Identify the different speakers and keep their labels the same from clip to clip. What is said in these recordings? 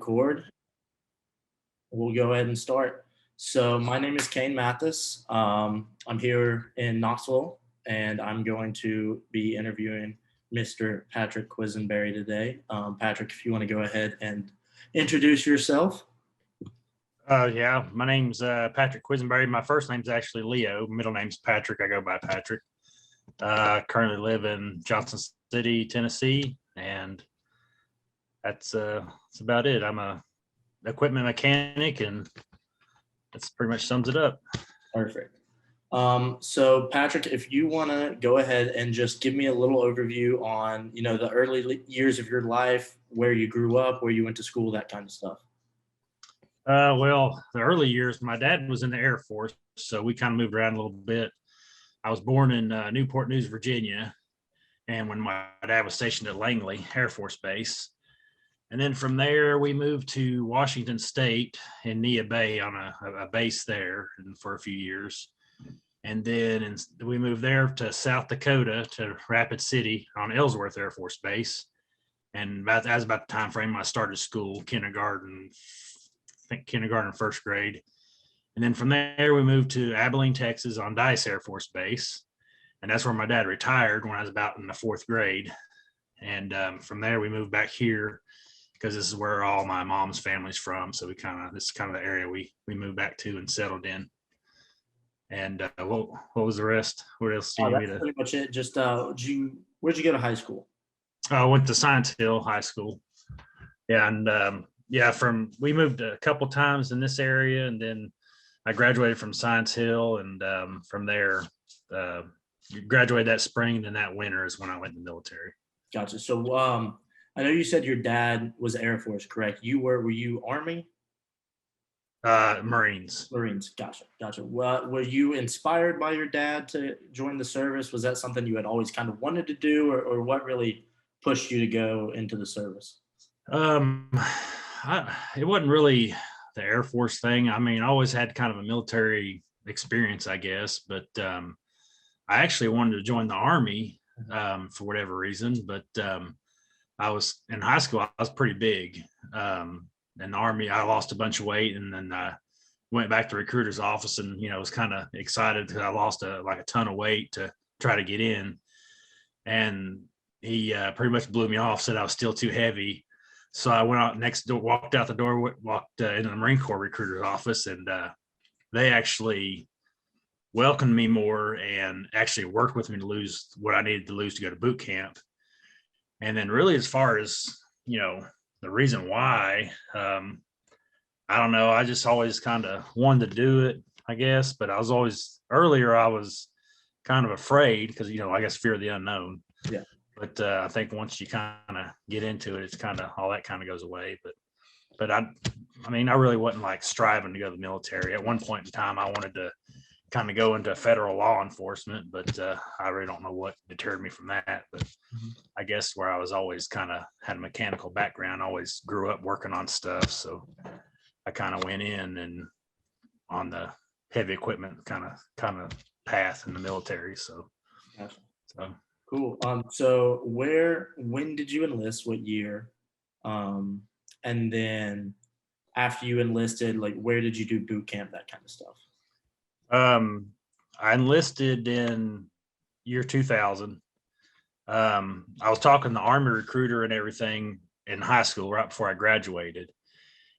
Speaker 1: record. We'll go ahead and start. So my name is Kane Mathis. I'm here in Knoxville, and I'm going to be interviewing Mr. Patrick Quesinberry today. Patrick, if you want to go ahead and introduce yourself.
Speaker 2: Yeah, my name's Patrick Quesinberry. My first name's actually Leo. Middle name's Patrick. I go by Patrick. Currently live in Johnson City, Tennessee, and that's about it. I'm a equipment mechanic, and that's pretty much sums it up.
Speaker 1: Perfect. So Patrick, if you want to go ahead and just give me a little overview on, the early years of your life, where you grew up, where you went to school, that kind of stuff.
Speaker 2: Well, the early years, my dad was in the Air Force, so we kind of moved around a little bit. I was born in Newport News, Virginia, and when my dad was stationed at Langley Air Force Base. And then from there, we moved to Washington State in Nia Bay on a base there for a few years. And then we moved there to South Dakota to Rapid City on Ellsworth Air Force Base. And that was about the time frame I started school, kindergarten, first grade. And then from there, we moved to Abilene, Texas on Dice Air Force Base. And that's where my dad retired when I was about in the fourth grade. And from there, we moved back here because this is where all my mom's family's from. So this is kind of the area we moved back to and settled in. And what was the rest? What else do you need me to?
Speaker 1: Pretty much it. Just where'd you go to high school?
Speaker 2: I went to Science Hill High School. Yeah, and we moved a couple times in this area, and then I graduated from Science Hill, and from there, graduated that spring, and that winter is when I went in the military.
Speaker 1: Gotcha. So I know you said your dad was Air Force, correct? Were you Army?
Speaker 2: Marines.
Speaker 1: Gotcha. Well, were you inspired by your dad to join the service? Was that something you had always kind of wanted to do, or what really pushed you to go into the service?
Speaker 2: It wasn't really the Air Force thing. I mean, I always had kind of a military experience, I guess, but I actually wanted to join the Army for whatever reason. But I was in high school, I was pretty big. In the Army, I lost a bunch of weight, and then I went back to the recruiter's office, and was kind of excited because I lost a ton of weight to try to get in, and he pretty much blew me off, said I was still too heavy. So I went out next door, walked out the door, walked into the Marine Corps recruiter's office, and they actually welcomed me more and actually worked with me to lose what I needed to lose to go to boot camp. And then really, as far as the reason why, I don't know. I just always kind of wanted to do it, I guess. But I was kind of afraid because, I guess fear of the unknown.
Speaker 1: Yeah.
Speaker 2: But I think once you kind of get into it, it's kind of all that kind of goes away. But I really wasn't like striving to go to the military. At one point in time, I wanted to kind of go into federal law enforcement, but I really don't know what deterred me from that. But I guess where I was always kind of had a mechanical background, always grew up working on stuff. So I kind of went in and on the heavy equipment kind of path in the military. So,
Speaker 1: gotcha.
Speaker 2: So
Speaker 1: cool. So when did you enlist? What year? And then after you enlisted, like where did you do boot camp, that kind of stuff?
Speaker 2: I enlisted in year 2000. I was talking to the Army recruiter and everything in high school right before I graduated.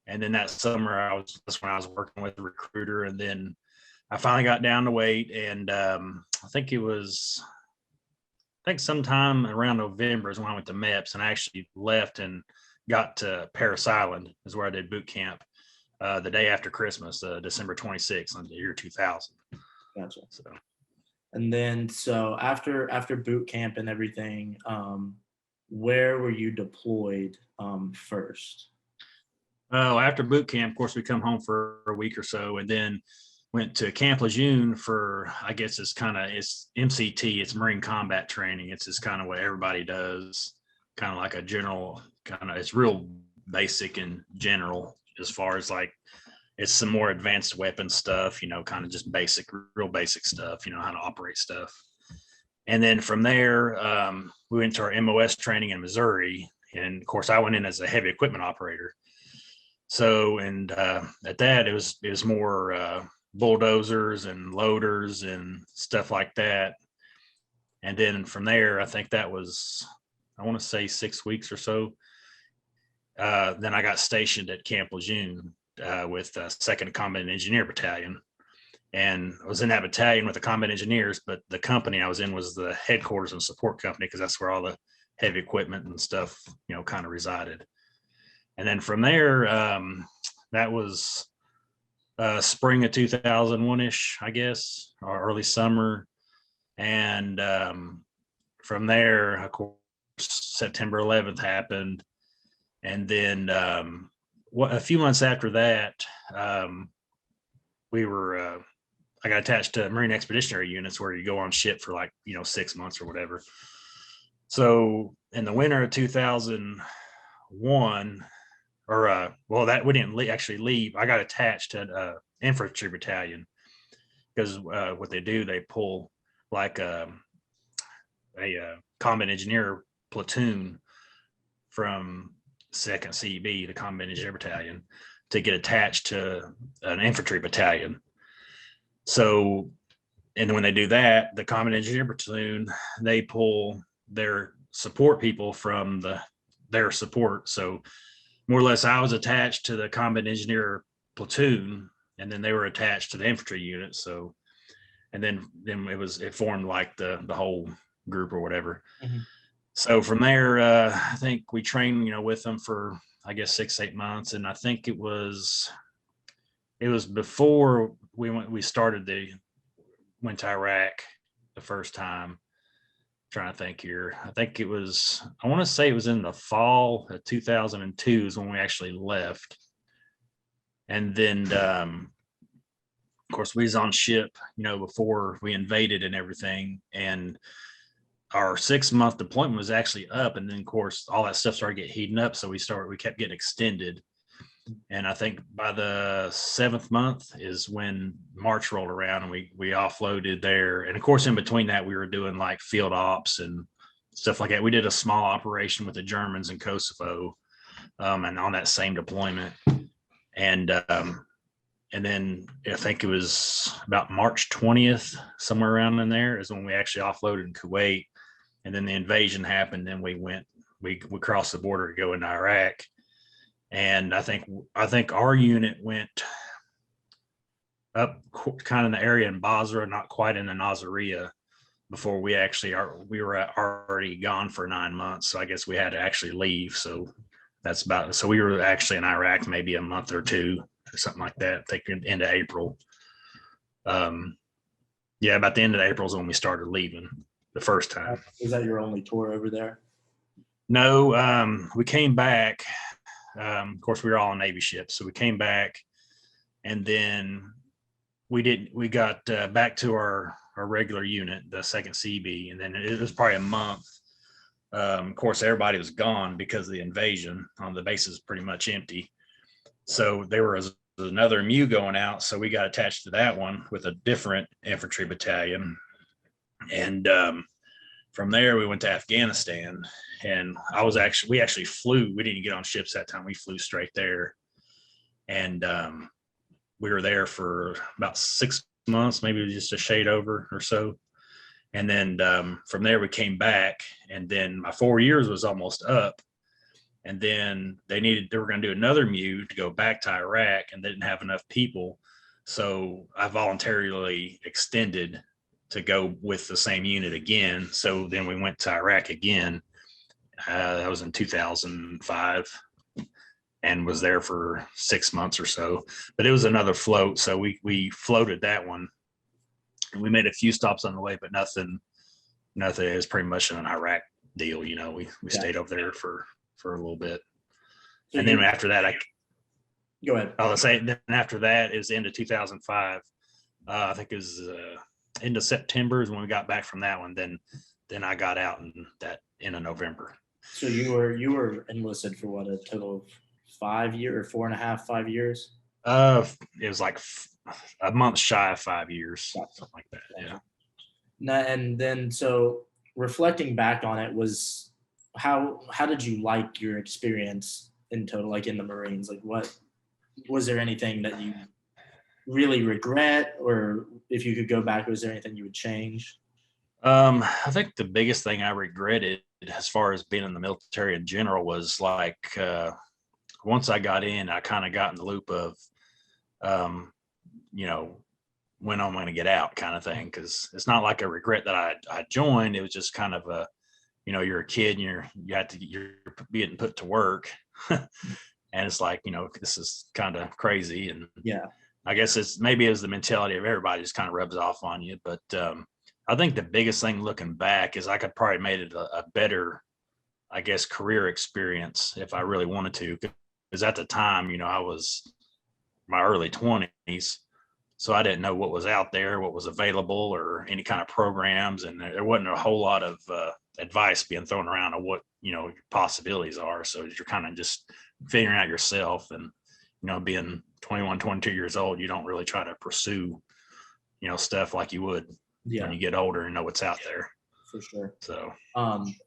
Speaker 2: And then that summer that's when I was working with the recruiter. And then I finally got down to weight. And I think sometime around November is when I went to MEPS, and I actually left and got to Parris Island is where I did boot camp. The day after Christmas, December 26th, on the year 2000.
Speaker 1: Gotcha.
Speaker 2: So,
Speaker 1: and then after boot camp and everything, where were you deployed first?
Speaker 2: Oh, after boot camp, of course, we come home for a week or so, and then went to Camp Lejeune for, I guess it's MCT, it's Marine Combat Training. It's just kind of what everybody does, kind of like a general it's real basic and general. As far as like, it's some more advanced weapon stuff, kind of just real basic stuff, how to operate stuff. And then from there, we went to our MOS training in Missouri. And of course, I went in as a heavy equipment operator. So, and at that, it was more bulldozers and loaders and stuff like that. And then from there, I think that was, I want to say 6 weeks or so. Then I got stationed at Camp Lejeune with Second Combat Engineer Battalion, and I was in that battalion with the combat engineers. But the company I was in was the headquarters and support company, because that's where all the heavy equipment and stuff, kind of resided. And then from there, that was spring of 2001-ish, I guess, or early summer. And from there, of course, September 11th happened. And then a few months after that, I got attached to Marine Expeditionary Units, where you go on ship for 6 months or whatever. So in the winter of 2001, that we didn't actually leave. I got attached to an infantry battalion, because what they do, they pull like a combat engineer platoon from Second CB, the combat engineer battalion, to get attached to an infantry battalion. So, and when they do that, the combat engineer platoon, they pull their support people from their support. So more or less, I was attached to the combat engineer platoon, and then they were attached to the infantry unit. So, and then it formed like the whole group or whatever.
Speaker 1: Mm-hmm.
Speaker 2: So from there, I think we trained, with them for, I guess, 6-8 months. And I think it was before we went to Iraq the first time. I'm trying to think here. I think I want to say it was in the fall of 2002 is when we actually left. And then, of course, we was on ship, before we invaded and everything. And our 6-month deployment was actually up. And then, of course, all that stuff started getting heating up. So we kept getting extended. And I think by the 7th month is when March rolled around, and we offloaded there. And of course, in between that, we were doing like field ops and stuff like that. We did a small operation with the Germans in Kosovo, and on that same deployment. And then I think it was about March 20th, somewhere around in there, is when we actually offloaded in Kuwait. And then the invasion happened. Then we crossed the border to go into Iraq. And I think our unit went up kind of in the area in Basra, not quite in the Nasiriyah, before we were already gone for 9 months. So I guess we had to actually leave. So so we were actually in Iraq maybe a month or two or something like that, I think into April. About the end of April is when we started leaving the first time.
Speaker 1: Was that your only tour over there?
Speaker 2: No, we came back. Of course, we were all on Navy ships, so we came back, and then we got back to our regular unit, the Second CB, and then it was probably a month. Of course, everybody was gone because of the invasion. On the base is pretty much empty, so there was another MU going out, so we got attached to that one with a different infantry battalion, and from there we went to Afghanistan. And we actually flew. We didn't get on ships that time. We flew straight there. And we were there for about 6 months, maybe just a shade over or so. And then from there we came back, and then my 4 years was almost up. And then they were going to do another MU to go back to Iraq, and they didn't have enough people. So I voluntarily extended to go with the same unit again. So then we went to Iraq again. That was in 2005, and was there for 6 months or so. But it was another float, so we floated that one. We made a few stops on the way, but nothing. It was pretty much an Iraq deal. We stayed over there for a little bit, so and then after that,
Speaker 1: go ahead.
Speaker 2: I was saying, then after that is end of 2005. I think it was end of September is when we got back from that one. Then I got out in that end of November.
Speaker 1: So you were enlisted for what, a total of 5 years or 4.5, 5 years?
Speaker 2: It was like a month shy of 5 years, something like that. Yeah.
Speaker 1: And then, so reflecting back on it, how did you like your experience in total, like in the Marines? Like was there anything that you really regret, or if you could go back, was there anything you would change?
Speaker 2: I think the biggest thing I regretted as far as being in the military in general was like once I got in, I kind of got in the loop of, um, you know, when I'm going to get out kind of thing. Cause it's not like a regret that I joined. It was just kind of a, you're a kid and you're being put to work. And it's like, this is kind of crazy. And
Speaker 1: Yeah.
Speaker 2: I guess maybe the mentality of everybody just kind of rubs off on you. But I think the biggest thing looking back is I could probably made it a better, I guess, career experience if I really wanted to. Because at the time, I was my early 20s. So I didn't know what was out there, what was available, or any kind of programs. And there wasn't a whole lot of advice being thrown around of what, your possibilities are. So you're kind of just figuring out yourself. And, being 21, 22 years old, you don't really try to pursue, stuff like you would when you get older and know what's out there.
Speaker 1: For sure.
Speaker 2: So,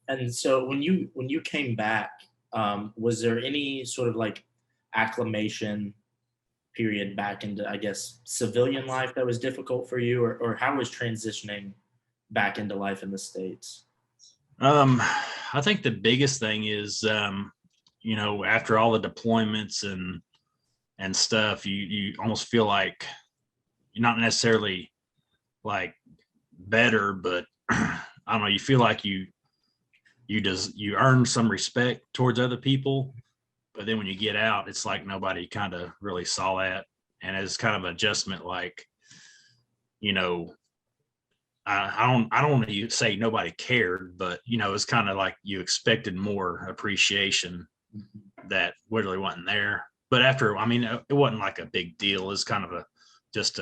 Speaker 1: and so when you came back, was there any sort of like acclimation period back into, I guess, civilian life that was difficult for you, or how was transitioning back into life in the States?
Speaker 2: I think the biggest thing is, after all the deployments and stuff, you almost feel like you're not necessarily like better, but I don't know, you feel like you earn some respect towards other people, but then when you get out, it's like nobody kind of really saw that. And it's kind of adjustment, like, I don't want to say nobody cared, but it's kind of like you expected more appreciation that really wasn't there. But after, it wasn't like a big deal. It's kind of just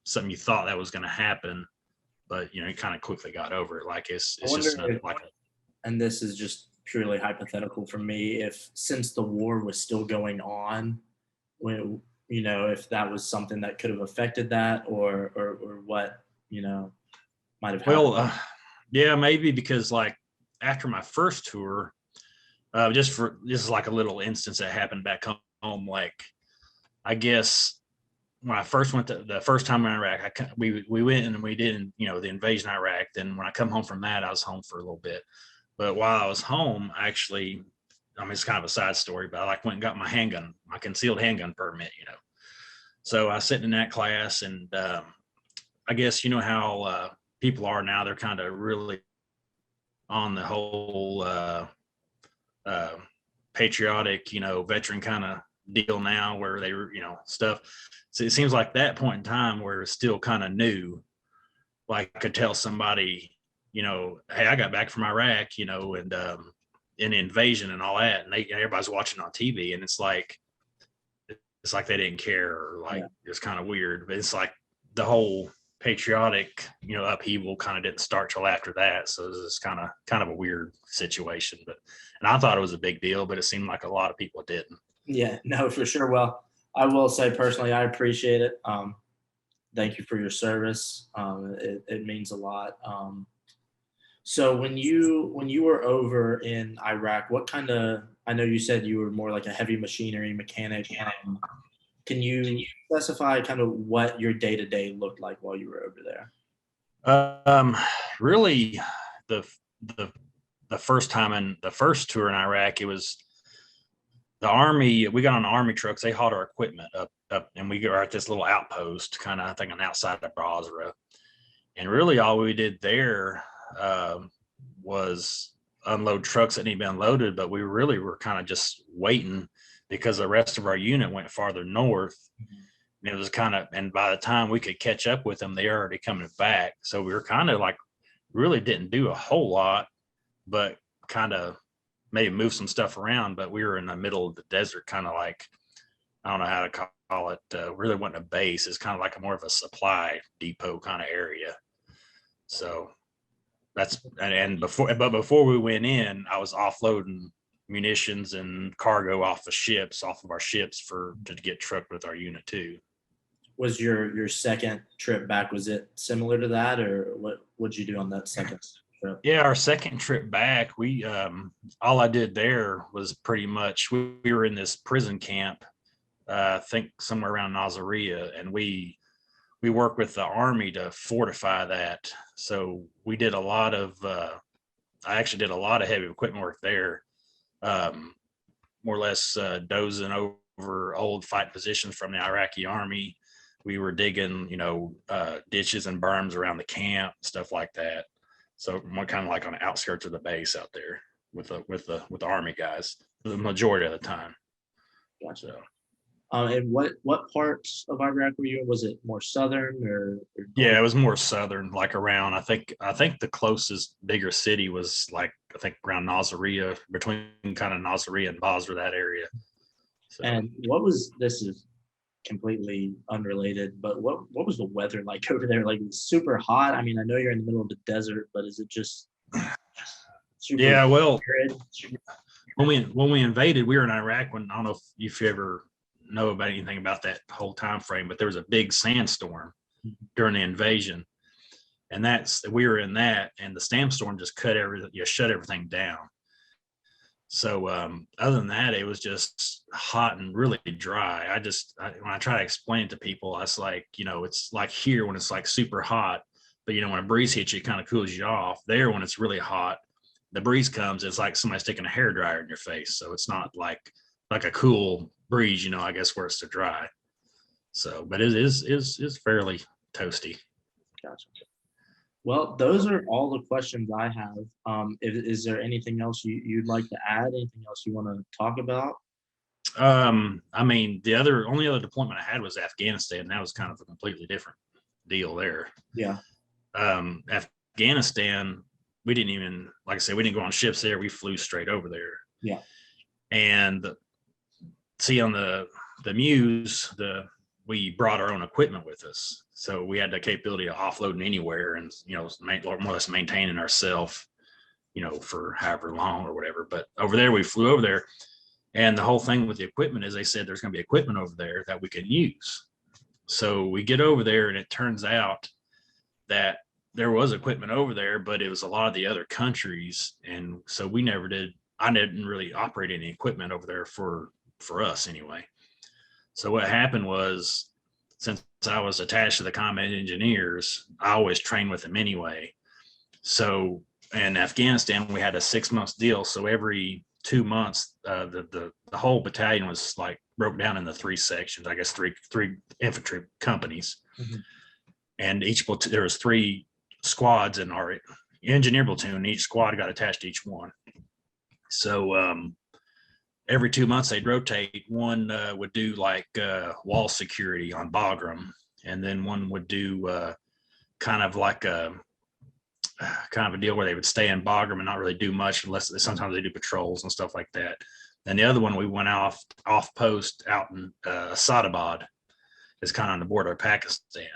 Speaker 2: something you thought that was going to happen, but you kind of quickly got over it. Like it's just another, like,
Speaker 1: and this is just purely hypothetical for me, if since the war was still going on, when if that was something that could have affected that, or what might have happened.
Speaker 2: Well, yeah, maybe because like after my first tour, this is like a little instance that happened back home. Like, I guess when I first went to the first time in Iraq, we went and we did, the invasion of Iraq. Then when I come home from that, I was home for a little bit. But while I was home, actually, it's kind of a side story, but I went and got my concealed handgun permit, So I was sitting in that class, and I guess how people are now. They're kind of really on the whole patriotic, veteran kind of deal now, where they were, stuff. So it seems like that point in time where it's still kind of new. Like I could tell somebody, hey, I got back from Iraq, and in the invasion and all that, and everybody's watching on TV, and it's like they didn't care, or like it's kind of weird. But it's like the whole patriotic, upheaval kind of didn't start till after that. So this is kind of a weird situation. And I thought it was a big deal, but it seemed like a lot of people didn't.
Speaker 1: Yeah, no, for sure. Well, I will say personally, I appreciate it. Thank you for your service. It means a lot. So when you were over in Iraq, what kind of, I know you said you were more like a heavy machinery mechanic. Can you specify kind of what your day-to-day looked like while you were over there?
Speaker 2: Really, the first time in the first tour in Iraq, it was the Army. We got on Army trucks. They hauled our equipment up, and we were at this little outpost, kind of, I think, on the outside of Basra. And really, all we did there was unload trucks that needed to be unloaded, but we really were kind of just waiting because the rest of our unit went farther north. And it was and by the time we could catch up with them, they were already coming back. So we were kind of like, really didn't do a whole lot, but kind of maybe move some stuff around. But we were in the middle of the desert, kind of like, I don't know how to call it, really wasn't a base. It's kind of like more of a supply depot kind of area. So before we went in, I was offloading munitions and cargo off of our ships to get trucked with our unit too.
Speaker 1: Was your second trip back, was it similar to that, or what'd you do on that second trip?
Speaker 2: Yeah, our second trip back, all I did there was pretty much, we were in this prison camp I think somewhere around Nazaria, and we work with the Army to fortify that. So we did a lot of I actually did a lot of heavy equipment work there, um, more or less dozing over old fight positions from the Iraqi Army. We were digging, ditches and berms around the camp, stuff like that. So we're kind of like on the outskirts of the base out there with the Army guys the majority of the time.
Speaker 1: Gotcha.
Speaker 2: So
Speaker 1: And what parts of Iraq were you in? Was it more southern or
Speaker 2: yeah,
Speaker 1: north?
Speaker 2: it was more southern, like around. I think the closest bigger city was like I think around Nazaria, between kind of Nazaria and Basra, that area. So
Speaker 1: And this is completely unrelated, but what was the weather like over there? Like it's super hot. I mean, I know you're in the middle of the desert, but is it just super
Speaker 2: yeah, well,
Speaker 1: arid?
Speaker 2: when we invaded, we were in Iraq. When I don't know if you ever know about anything about that whole time frame, but there was a big sandstorm during the invasion, and we were in that, and the sandstorm just shut everything down. So other than that, it was just hot and really dry. When I try to explain it to people, I was like, it's like here when it's like super hot, but when a breeze hits you, it kind of cools you off. There, when it's really hot, the breeze comes, it's like somebody sticking a hairdryer in your face. So it's not like a cool breeze, I guess where it's to dry. So, but it is fairly toasty.
Speaker 1: Gotcha. Well, those are all the questions I have. Is there anything else you'd like to add? Anything else you want to talk about?
Speaker 2: I mean, the only other deployment I had was Afghanistan. That was kind of a completely different deal there.
Speaker 1: Yeah.
Speaker 2: Afghanistan, we didn't even, like I said, we didn't go on ships there. We flew straight over there.
Speaker 1: Yeah.
Speaker 2: And see, on the Muse, we brought our own equipment with us, so we had the capability of offloading anywhere, and more or less maintaining ourselves, for however long or whatever. But over there, we flew over there, and the whole thing with the equipment is they said there's going to be equipment over there that we can use. So we get over there, and it turns out that there was equipment over there, but it was a lot of the other countries, and so I didn't really operate any equipment over there for us anyway. So what happened was, since I was attached to the combat engineers, I always trained with them anyway. So in Afghanistan, we had a 6 month deal. So every 2 months, the whole battalion was like broke down into three sections. I guess three infantry companies, and there was three squads in our engineer platoon. Each squad got attached to each one. So every 2 months they'd rotate. One would do like wall security on Bagram, and then one would do kind of a deal where they would stay in Bagram and not really do much, unless sometimes they do patrols and stuff like that. And the other one, we went off post out in Asadabad, is kind of on the border of Pakistan.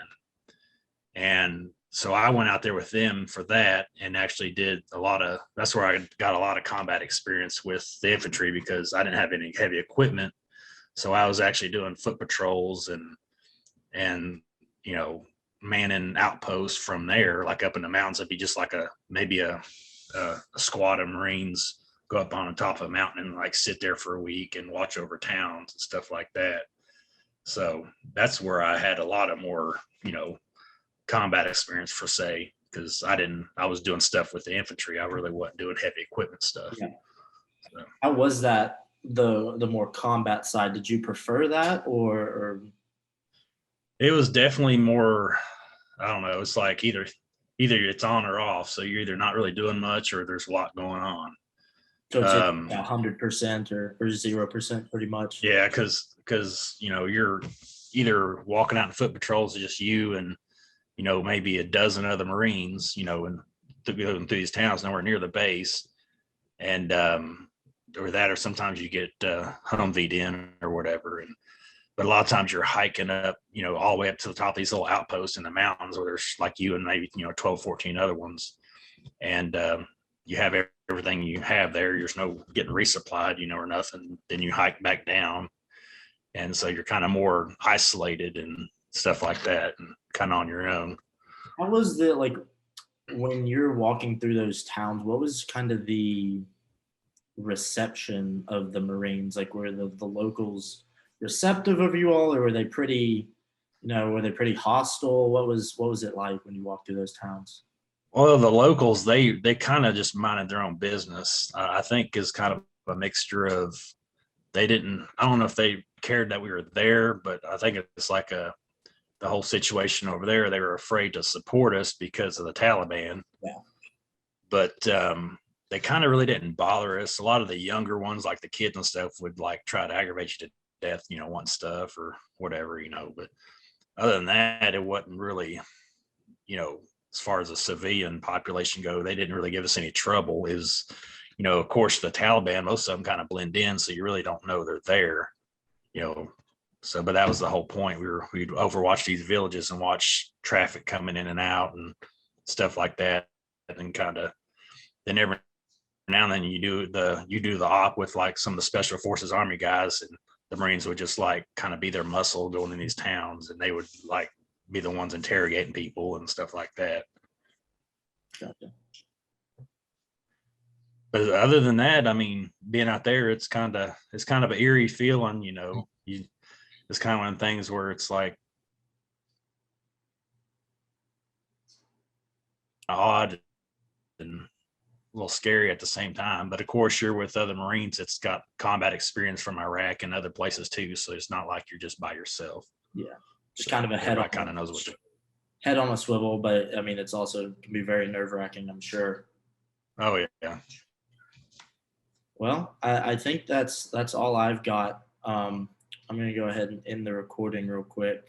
Speaker 2: And so I went out there with them for that, and actually that's where I got a lot of combat experience with the infantry, because I didn't have any heavy equipment. So I was actually doing foot patrols and manning outposts from there, like up in the mountains. It'd be just like maybe a squad of Marines go up on the top of a mountain and like sit there for a week and watch over towns and stuff like that. So that's where I had a lot of more, combat experience for say, because I was doing stuff with the infantry. I really wasn't doing heavy equipment stuff.
Speaker 1: Yeah.
Speaker 2: So,
Speaker 1: How was that? The more combat side, did you prefer that or
Speaker 2: it was definitely more, I don't know, it's like either it's on or off. So you're either not really doing much or there's a lot going on.
Speaker 1: so it's 100% or 0% pretty much?
Speaker 2: Yeah, because you're either walking out in foot patrols, just you and maybe a dozen other Marines, and going through these towns nowhere near the base, and or sometimes you get Humveed in or whatever, but a lot of times you're hiking up, all the way up to the top of these little outposts in the mountains where there's like you and maybe 12, 14 other ones, and you have everything you have there. There's no getting resupplied, or nothing. Then you hike back down, and so you're kind of more isolated and stuff like that, and kind of on your own.
Speaker 1: How was when you're walking through those towns, what was kind of the reception of the Marines? Like, were the locals receptive of you all, or were they pretty, were they pretty hostile? What was it like when you walked through those towns?
Speaker 2: Well, the locals, they kind of just minded their own business. I think is kind of a mixture of they didn't. I don't know if they cared that we were there, but I think it's like the whole situation over there. They were afraid to support us because of the Taliban.
Speaker 1: Yeah.
Speaker 2: But they kind of really didn't bother us. A lot of the younger ones, like the kids and stuff, would like try to aggravate you to death, want stuff or whatever, But other than that, it wasn't really, as far as the civilian population go, they didn't really give us any trouble. Is, of course, the Taliban, most of them kind of blend in, so you really don't know they're there, you know. So, but that was the whole point. We'd overwatch these villages and watch traffic coming in and out and stuff like that, and kind of then every now and then you do the op with like some of the special forces army guys, and the Marines would just like kind of be their muscle going in these towns, and they would like be the ones interrogating people and stuff like that.
Speaker 1: Gotcha.
Speaker 2: But other than that, I mean, being out there, it's kind of an eerie feeling, it's kind of one of the things where it's like odd and a little scary at the same time. But of course, you're with other Marines that's got combat experience from Iraq and other places too. So it's not like you're just by yourself.
Speaker 1: Yeah, just kind of a
Speaker 2: everybody kind of knows what
Speaker 1: head on a swivel. But I mean, it's also can be very nerve-wracking, I'm sure.
Speaker 2: Oh yeah.
Speaker 1: Well, I think that's all I've got. I'm going to go ahead and end the recording real quick.